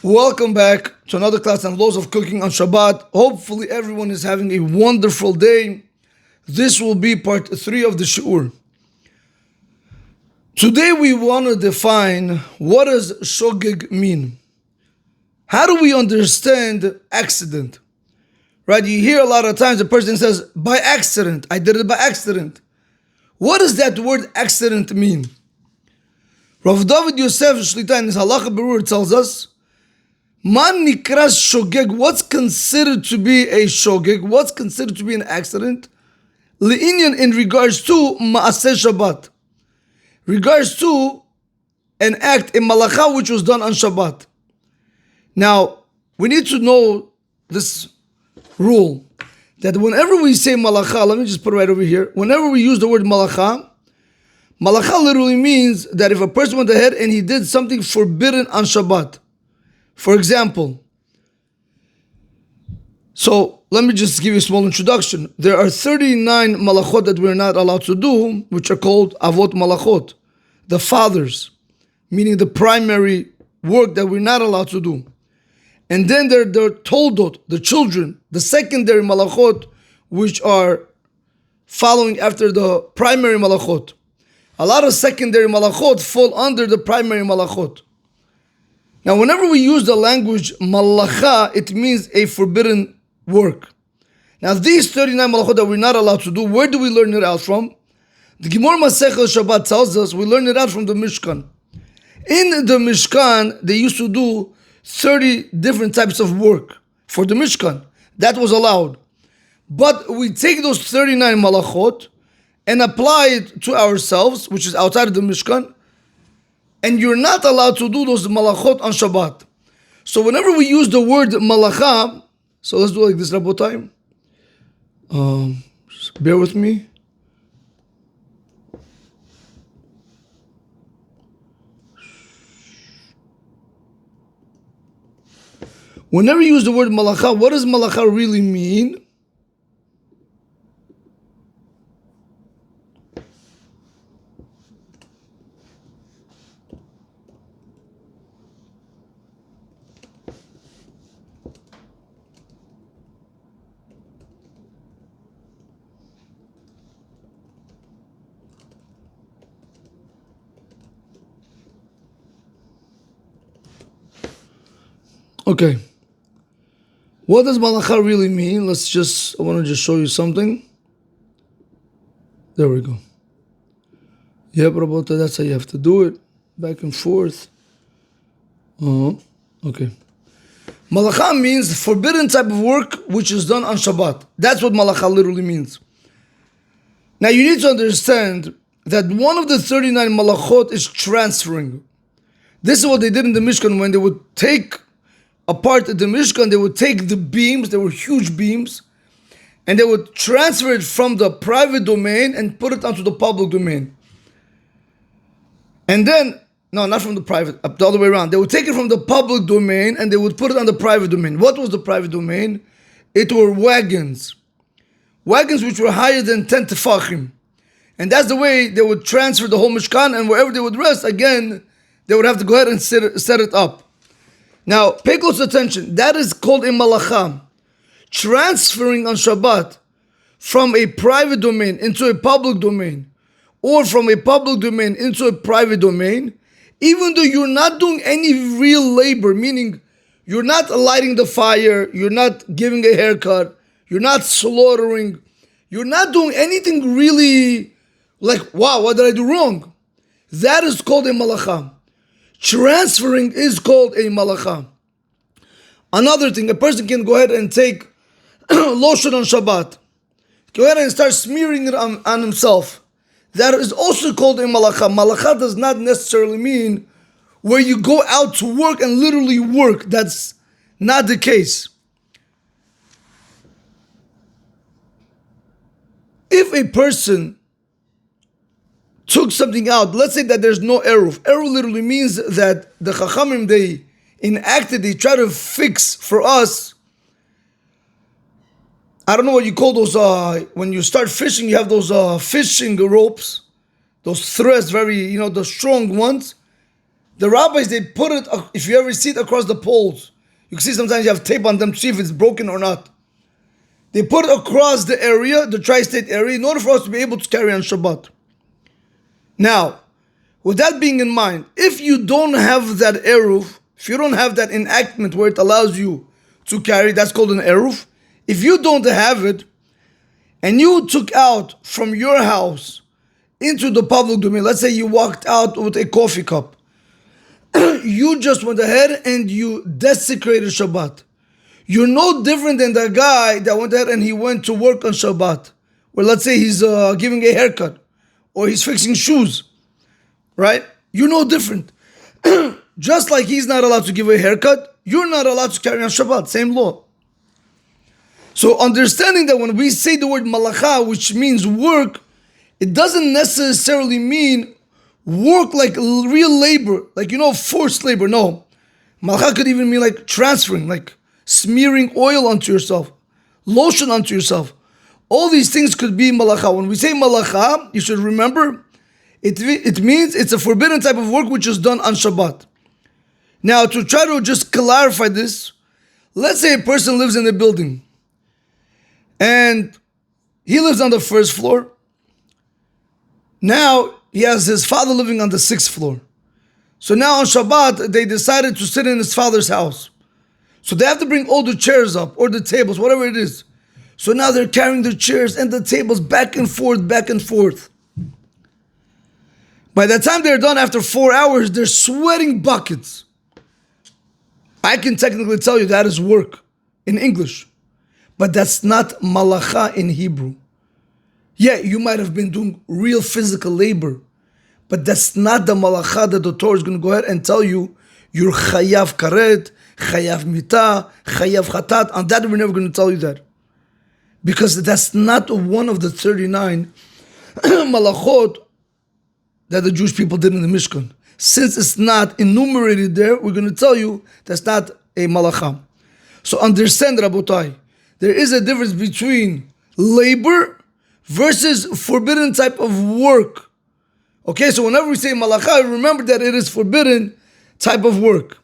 Welcome back to another class on laws of cooking on Shabbat. Hopefully everyone is having a wonderful day. This will be part 3 of the shiur. Today we want to define what does Shogeg mean. How do we understand accident? Right, you hear a lot of times a person says, by accident, I did it by accident. What does that word accident mean? Rav David Yosef Shlita in his Halacha Berur tells us, Man nikras shogeg, what's considered to be a shogeg, what's considered to be an accident? Le'inyan in regards to ma'aseh Shabbat. Regards to an act, a malacha which was done on Shabbat. Now, we need to know this rule, that whenever we say malacha, let me just put it right over here, whenever we use the word malacha, malacha literally means that if a person went ahead and he did something forbidden on Shabbat. For example, so let me just give you a small introduction. There are 39 malachot that we're not allowed to do, which are called avot malachot, the fathers, meaning the primary work that we're not allowed to do. And then there are toldot, the children, the secondary malachot, which are following after the primary malachot. A lot of secondary malachot fall under the primary malachot. Now, whenever we use the language malacha, it means a forbidden work. Now, these 39 malachot that we're not allowed to do, where do we learn it out from? The Gemara Masechah Shabbat tells us we learn it out from the Mishkan. In the Mishkan, they used to do 30 different types of work for the Mishkan. That was allowed. But we take those 39 malachot and apply it to ourselves, which is outside of the Mishkan, and you're not allowed to do those malachot on Shabbat. So whenever we use the word malacha, so let's do it like this, Rabotai. Just bear with me. Whenever you use the word malacha, what does malacha really mean? Okay. What does malacha really mean? I want to just show you something. There we go. Yep, Rabota, that's how you have to do it. Back and forth. Okay. Malacha means forbidden type of work which is done on Shabbat. That's what malacha literally means. Now you need to understand that one of the 39 malachot is transferring. This is what they did in the Mishkan when they would take apart the Mishkan, they would take the beams, they were huge beams, and they would transfer it from the private domain and put it onto the public domain. And then, no, not from the private, the other way around. They would take it from the public domain and they would put it on the private domain. What was the private domain? It were wagons. Wagons which were higher than 10 tefachim. And that's the way they would transfer the whole Mishkan, and wherever they would rest, again, they would have to go ahead and set it up. Now, pay close attention. That is called a malacha. Transferring on Shabbat from a private domain into a public domain, or from a public domain into a private domain, even though you're not doing any real labor, meaning you're not lighting the fire, you're not giving a haircut, you're not slaughtering, you're not doing anything really like, wow, what did I do wrong? That is called a malacha. Transferring is called a malacha. Another thing, a person can go ahead and take lotion on Shabbat. Go ahead and start smearing it on himself. That is also called a malacha. Malacha does not necessarily mean where you go out to work and literally work. That's not the case. If a person took something out, let's say that there's no eruv. Eruv literally means that the chachamim, they enacted, they try to fix for us. I don't know what you call those, when you start fishing, you have those fishing ropes, those threads, very, the strong ones. The rabbis, they put it, if you ever see it across the poles, you can see sometimes you have tape on them to see if it's broken or not. They put it across the area, the tri-state area, in order for us to be able to carry on Shabbat. Now, with that being in mind, if you don't have that eruv, if you don't have that enactment where it allows you to carry, that's called an eruv. If you don't have it, and you took out from your house into the public domain, let's say you walked out with a coffee cup, you just went ahead and you desecrated Shabbat. You're no different than the guy that went ahead and he went to work on Shabbat. Or let's say he's giving a haircut or he's fixing shoes, right? You're no different. Just like he's not allowed to give a haircut, you're not allowed to carry on Shabbat. Same law. So understanding that when we say the word malacha, which means work, it doesn't necessarily mean work like real labor, like, forced labor. No. Malacha could even mean like transferring, like smearing oil onto yourself, lotion onto yourself. All these things could be malacha. When we say malacha, you should remember, it means it's a forbidden type of work which is done on Shabbat. Now, to try to just clarify this, let's say a person lives in a building and he lives on the first floor. Now, he has his father living on the 6th floor. So now on Shabbat, they decided to sit in his father's house. So they have to bring all the chairs up, or the tables, whatever it is. So now they're carrying the chairs and the tables back and forth, back and forth. By the time they're done after 4 hours, they're sweating buckets. I can technically tell you that is work in English. But that's not malacha in Hebrew. Yeah, you might have been doing real physical labor, but that's not the malacha that the Torah is going to go ahead and tell you you're chayav karet, chayav mita, chayav chatat. On that, we're never going to tell you that. Because that's not one of the 39 malachot that the Jewish people did in the Mishkan. Since it's not enumerated there, we're going to tell you that's not a malacha. So understand, Rabotai, there is a difference between labor versus forbidden type of work. Okay, so whenever we say malacha, remember that it is forbidden type of work.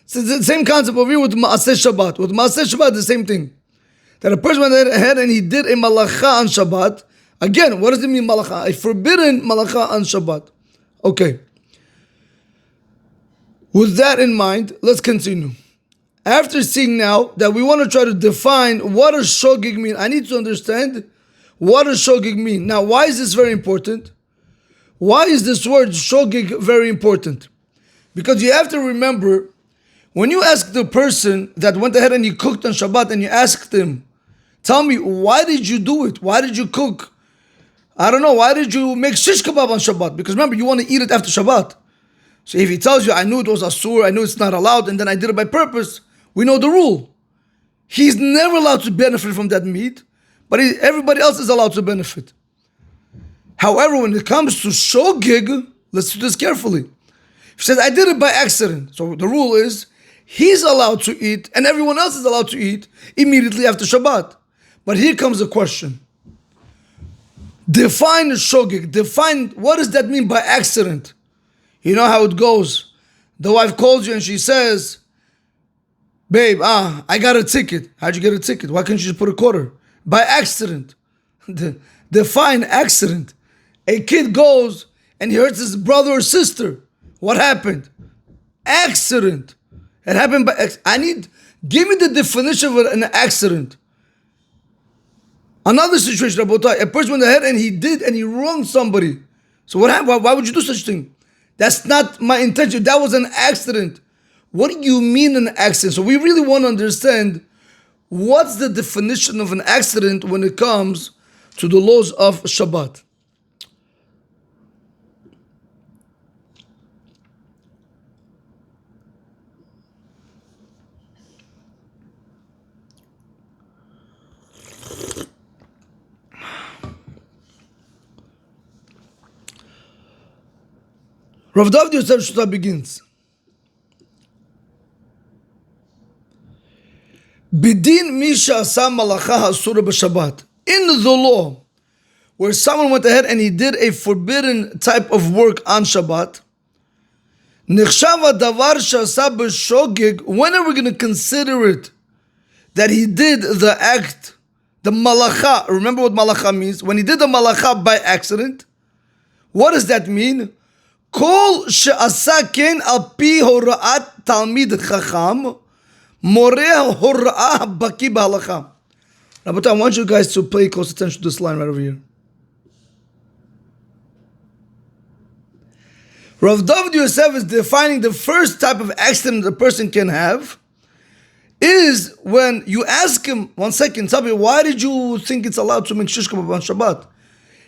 So it's the same concept over here with Maaseh Shabbat. With Maaseh Shabbat, the same thing. That a person went ahead and he did a malacha on Shabbat. Again, what does it mean malacha? A forbidden malacha on Shabbat. Okay. With that in mind, let's continue. After seeing now that we want to try to define what does Shogeg mean, I need to understand what does Shogeg mean. Now, why is this very important? Why is this word Shogeg very important? Because you have to remember, when you ask the person that went ahead and he cooked on Shabbat and you asked him, tell me, why did you do it? Why did you cook? I don't know, why did you make shish kebab on Shabbat? Because remember, you want to eat it after Shabbat. So if he tells you, I knew it was asur, I knew it's not allowed, and then I did it by purpose, we know the rule. He's never allowed to benefit from that meat, but everybody else is allowed to benefit. However, when it comes to Shogeg, let's do this carefully. He says, I did it by accident. So the rule is, he's allowed to eat, and everyone else is allowed to eat immediately after Shabbat. But here comes the question. Define Shogeg. Define, what does that mean by accident? You know how it goes. The wife calls you and she says, babe, I got a ticket. How'd you get a ticket? Why can't you just put a quarter? By accident. Define accident. A kid goes and he hurts his brother or sister. What happened? Accident. It happened by accident. Give me the definition of an accident. Another situation, Rabotai, a person went ahead and he wronged somebody. So what happened? Why would you do such thing? That's not my intention. That was an accident. What do you mean an accident? So we really want to understand what's the definition of an accident when it comes to the laws of Shabbat. Rav David Yosef Shuta begins. Bidin misha asa malacha hasura b'Shabbat. In the law, where someone went ahead and he did a forbidden type of work on Shabbat, Nechshava davar shasa b'shogeg. When are we going to consider it that he did the act, the malacha? Remember what malacha means? When he did the malacha by accident, what does that mean? Kol she'asa ken al pi hora'at talmid chacham, moreh hora'ah baki b'halacha. Rabbi, I want you guys to pay close attention to this line right over here. Rav David Yosef is defining the first type of accident a person can have is when you ask him, 1 second, tell me, why did you think it's allowed to make shish kebab on Shabbat?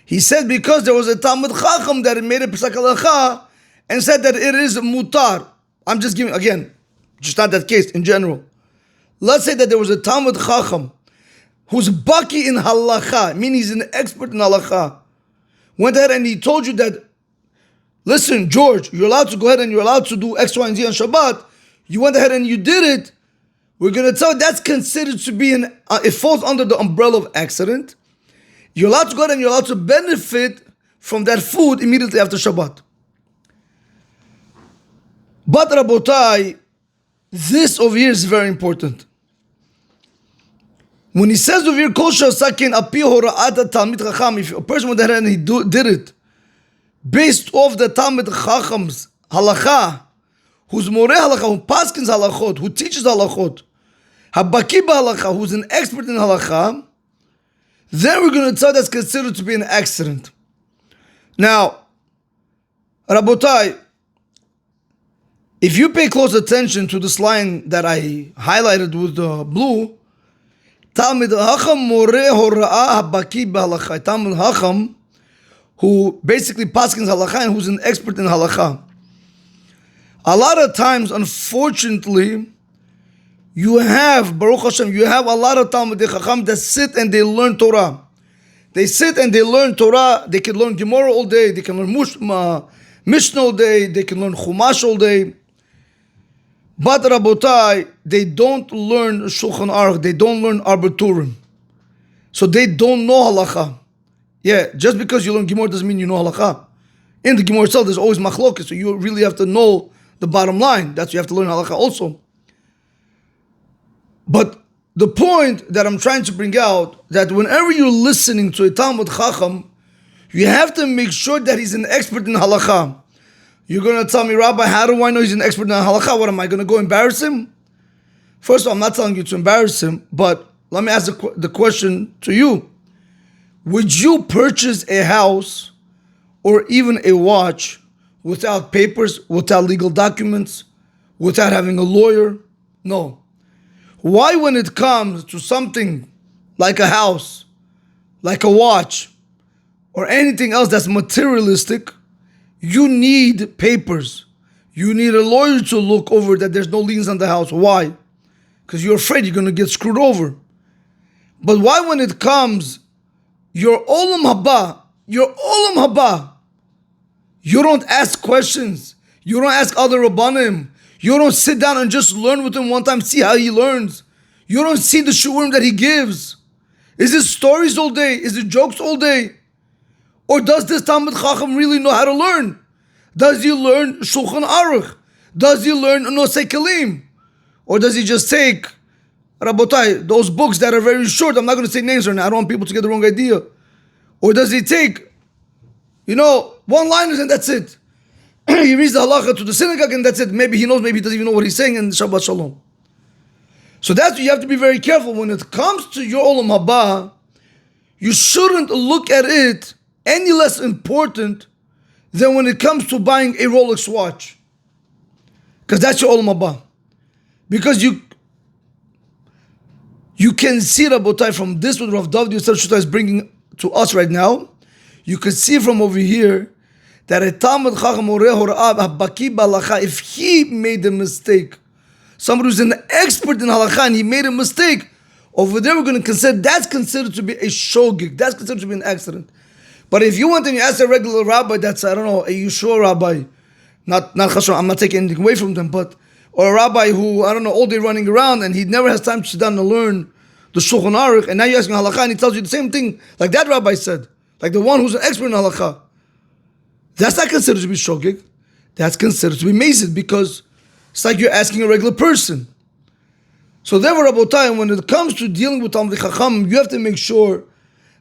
He said because there was a Talmud Chacham that made a Pesach Halacha and said that it is mutar. I'm just giving, again, just not that case, in general. Let's say that there was a Talmud Chacham who's baki in halacha, meaning he's an expert in halacha, went ahead and he told you that, listen, George, you're allowed to go ahead and you're allowed to do X, Y, and Z on Shabbat. You went ahead and you did it. We're going to tell you that's considered to be it falls under the umbrella of accident. You're allowed to go ahead and you're allowed to benefit from that food immediately after Shabbat. But Rabotai, this over here is very important. When he says over here, Kol she'asakin api hora'at talmid chacham, if a person went ahead and he did it based off the Talmid Chacham's halacha, who's moreh halacha, who paskins halachot, who teaches halachot, habaki b'halacha, who's an expert in halacha, then we're going to tell that's considered to be an accident. Now, Rabotai, if you pay close attention to this line that I highlighted with the blue, Talmid Chacham moreh hora'ah habaki b'halacha, Talmid Chacham, who basically paskins halacha and who's an expert in halacha. A lot of times, unfortunately, you have, Baruch Hashem, you have a lot of Talmidei Chacham that sit and they learn Torah. They sit and they learn Torah. They can learn Gemara all day. They can learn Mishnah all day. They can learn Chumash all day. But Rabotai, they don't learn Shulchan Aruch. They don't learn Arbiturim. So they don't know halacha. Yeah, just because you learn Gemara doesn't mean you know halacha. In the Gemara itself, there's always machlokas, so you really have to know the bottom line. That's why you have to learn halacha also. But the point that I'm trying to bring out, that whenever you're listening to a Talmud Chacham, you have to make sure that he's an expert in halacha. You're going to tell me, Rabbi, how do I know he's an expert in halacha? What, am I going to go embarrass him? First of all, I'm not telling you to embarrass him, but let me ask the question to you. Would you purchase a house or even a watch without papers, without legal documents, without having a lawyer? No. Why, when it comes to something like a house, like a watch, or anything else that's materialistic, you need papers. You need a lawyer to look over that there's no liens on the house. Why? Because you're afraid you're going to get screwed over. But why, when it comes your olam haba, you don't ask questions. You don't ask other rabbanim. You don't sit down and just learn with him one time, see how he learns. You don't see the shurim that he gives. Is it stories all day? Is it jokes all day? Or does this Talmid Chacham really know how to learn? Does he learn Shulchan Aruch? Does he learn Nosei Kelim? Or does he just take, Rabotai, those books that are very short, I'm not going to say names right now, I don't want people to get the wrong idea. Or does he take, one-liners and that's it? He reads the halacha to the synagogue and that's it. Maybe he knows, maybe he doesn't even know what he's saying, and Shabbat Shalom. So that's why you have to be very careful. When it comes to your olam haba, you shouldn't look at it any less important than when it comes to buying a Rolex watch. Because that's your olam haba. Because you can see, Rabotai, from this what Rav David Yosef Shuta is bringing to us right now, you can see from over here that a Talmud Chacham Oreh Hora'ah Habaki B'Halacha, if he made a mistake, somebody who's an expert in halacha and he made a mistake, over there we're going to consider that's considered to be a shogeg, that's considered to be an accident. But if you went and you asked a regular rabbi that's, I don't know, a Yeshua rabbi, not Chashon, I'm not taking anything away from them, but, or a rabbi who, I don't know, all day running around and he never has time to sit down and learn the Shulchan Aruch, and now you're asking halacha and he tells you the same thing like that rabbi said, like the one who's an expert in halacha. That's not considered to be shogeg. that's considered to be mazid because it's like you're asking a regular person. So therefore, Rabotai, when it comes to dealing with Talmidei Chachamim, you have to make sure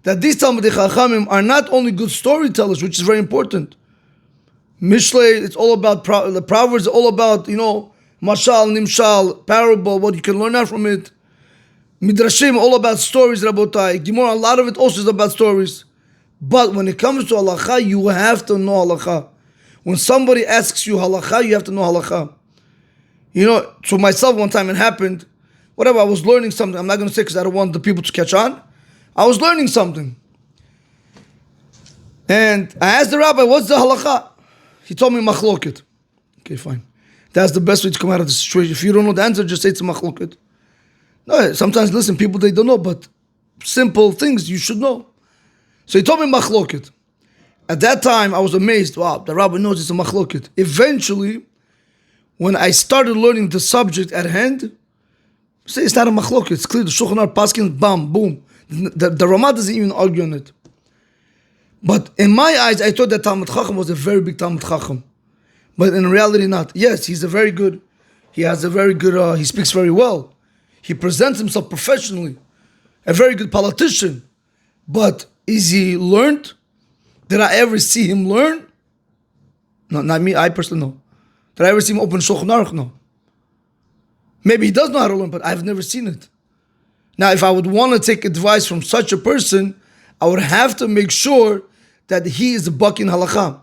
that these Talmidei Chachamim are not only good storytellers, which is very important. Mishlei, it's all about, the Proverbs, all about, mashal, nimshal, parable, what you can learn out from it. Midrashim, all about stories, Rabotai. Gemara, a lot of it also is about stories. But when it comes to halacha, you have to know halacha. When somebody asks you halacha, you have to know halacha. To myself one time it happened, whatever, I was learning something. I'm not going to say because I don't want the people to catch on. I was learning something. And I asked the rabbi, what's the halacha? He told me machloket. Okay, fine. That's the best way to come out of the situation. If you don't know the answer, just say it's a machloket. No, sometimes, listen, people, they don't know, but simple things you should know. So he told me machloket. At that time, I was amazed. Wow, the rabbi knows it's a machloket. Eventually, when I started learning the subject at hand, say it's not a machloket. It's clear. The Shulchan Aruch paskin, bam, boom. The Ramah doesn't even argue on it. But in my eyes, I thought that Talmid Chacham was a very big Talmid Chacham. But in reality, not. Yes, he's a very good, he has a very good, he speaks very well. He presents himself professionally. A very good politician. But is he learned? Did I ever see him learn? No, not me, I personally know. Did I ever see him open Shulchan Aruch? No. Maybe he does know how to learn, but I've never seen it. Now, if I would want to take advice from such a person, I would have to make sure that he is a buck in halakha.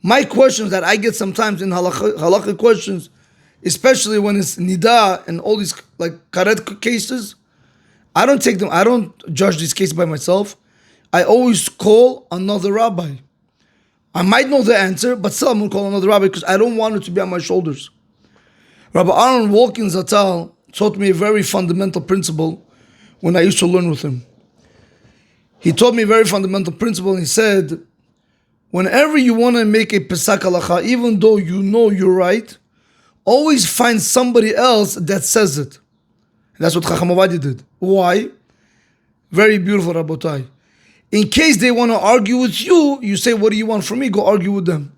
My questions that I get sometimes in halakha questions, especially when it's nida and all these like karet cases, I don't take them, I don't judge these cases by myself. I always call another rabbi. I might know the answer, but still I'm going to call another rabbi because I don't want it to be on my shoulders. Rabbi Aaron Walkin Zatal taught me a very fundamental principle when I used to learn with him. He taught me a very fundamental principle and he said, whenever you want to make a Pesach Halacha, even though you know you're right, always find somebody else that says it. And that's what Chacham Ovadia did. Why? Very beautiful, Rabotai. In case they want to argue with you, you say, what do you want from me? Go argue with them.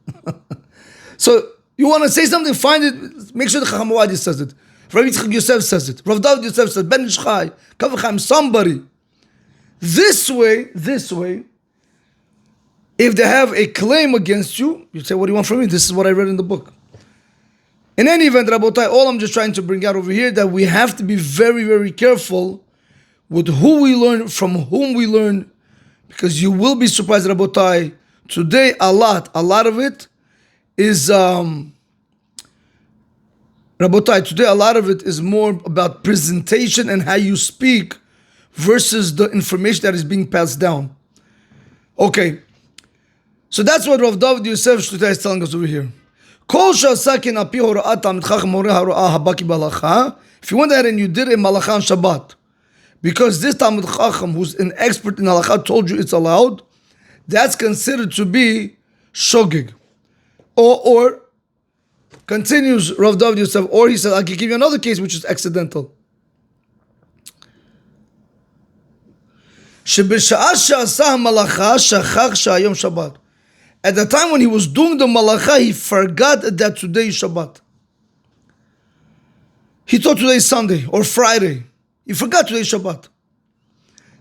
So, you want to say something, find it, make sure the Chacham Ovadia says it. Rav Yitzchak Yosef says it. Rav David Yosef says, Ben Ish Chai, Kav Chaim, somebody. This way, if they have a claim against you, you say, what do you want from me? This is what I read in the book. In any event, Rabotai, all I'm just trying to bring out over here, that we have to be very, very careful with who we learn, from whom we learn, because you will be surprised, Rabotai. Today, a lot of it is, Rabotai, today a lot of it is more about presentation and how you speak versus the information that is being passed down. Okay, so that's what Rav David Yosef Shlutai is telling us over here. If you went ahead and you did a malacha on Shabbat, because this Talmid Chacham, who's an expert in halacha, told you it's allowed, that's considered to be Shogeg. Or continues Rav David Yosef, or he said, I can give you another case which is accidental. At the time when he was doing the malacha, he forgot that today is Shabbat. He thought today is Sunday or Friday. He forgot today is Shabbat.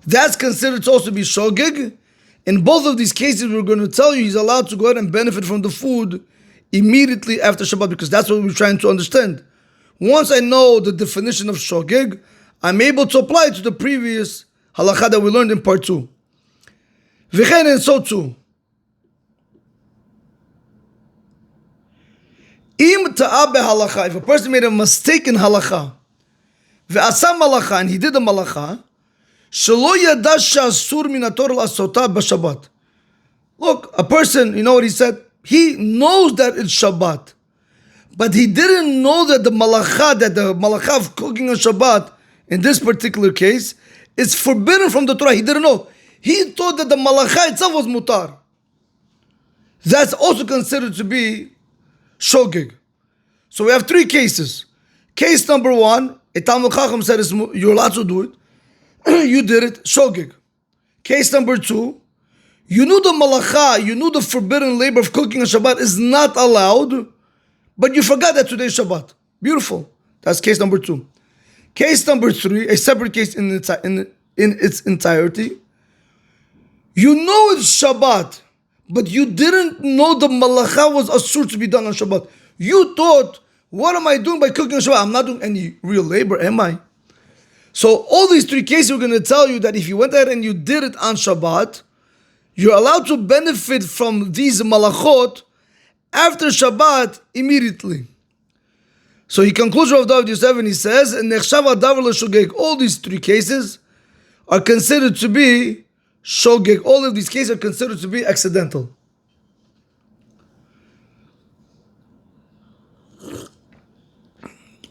That's considered to also be Shogeg. In both of these cases, we're going to tell you he's allowed to go ahead and benefit from the food immediately after Shabbat, because that's what we're trying to understand. Once I know the definition of Shogeg, I'm able to apply it to the previous halakha that we learned in part 2. V'chein, and so too. Im ta'ah behalakha, if a person made a mistake in halakha, ve'asa malacha, and he did a malacha, shelo yada she'asur min haTorah la'asota b'Shabbat. Look, a person, you know what he said? He knows that it's Shabbat, but he didn't know that the malacha of cooking on Shabbat, in this particular case, is forbidden from the Torah. He didn't know. He thought that the malacha itself was mutar. That's also considered to be Shogeg. So we have 3 cases. Case number 1, a Talmid Chacham said you're allowed to do it. You did it, Shogeg. Case number 2, you knew the malacha, you knew the forbidden labor of cooking on Shabbat is not allowed, but you forgot that today is Shabbat. Beautiful. That's case number 2. Case number 3, a separate case in its entirety. You know it's Shabbat, but you didn't know the malacha was asur to be done on Shabbat. You thought, what am I doing by cooking on Shabbat? I'm not doing any real labor, am I? So all these 3 cases are going to tell you that if you went ahead and you did it on Shabbat, you're allowed to benefit from these malachot after Shabbat immediately. So he concludes Rav David Yosef and he says, "Nechshav adavar l'shogeg." All these 3 cases are considered to be shogeg. All of these cases are considered to be accidental.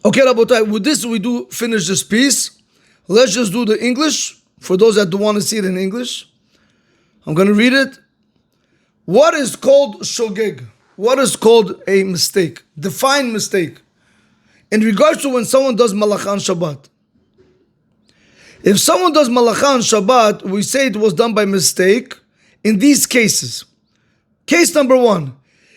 Okay, Rabotai, with this we do finish this piece. Let's just do the English for those that don't want to see it in English. I'm going to read it. What is called shogeg? What is called a mistake? Define mistake. In regards to when someone does malacha on Shabbat. If someone does malacha on Shabbat, we say it was done by mistake in these cases. Case number 1.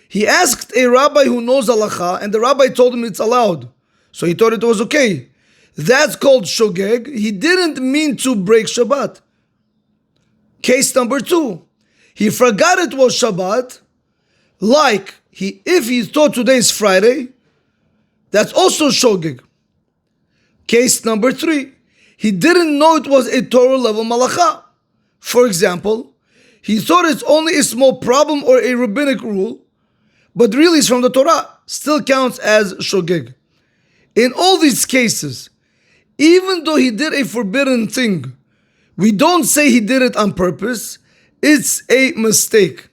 He asked a rabbi who knows halacha, and the rabbi told him it's allowed. So he thought it was okay. That's called shogeg. He didn't mean to break Shabbat. Case number 2. He forgot it was Shabbat. Like, if he thought today is Friday, that's also shogeg. Case number 3. He didn't know it was a Torah level malacha. For example, he thought it's only a small problem or a rabbinic rule, but really it's from the Torah. Still counts as shogeg. In all these cases, even though he did a forbidden thing, we don't say he did it on purpose. It's a mistake.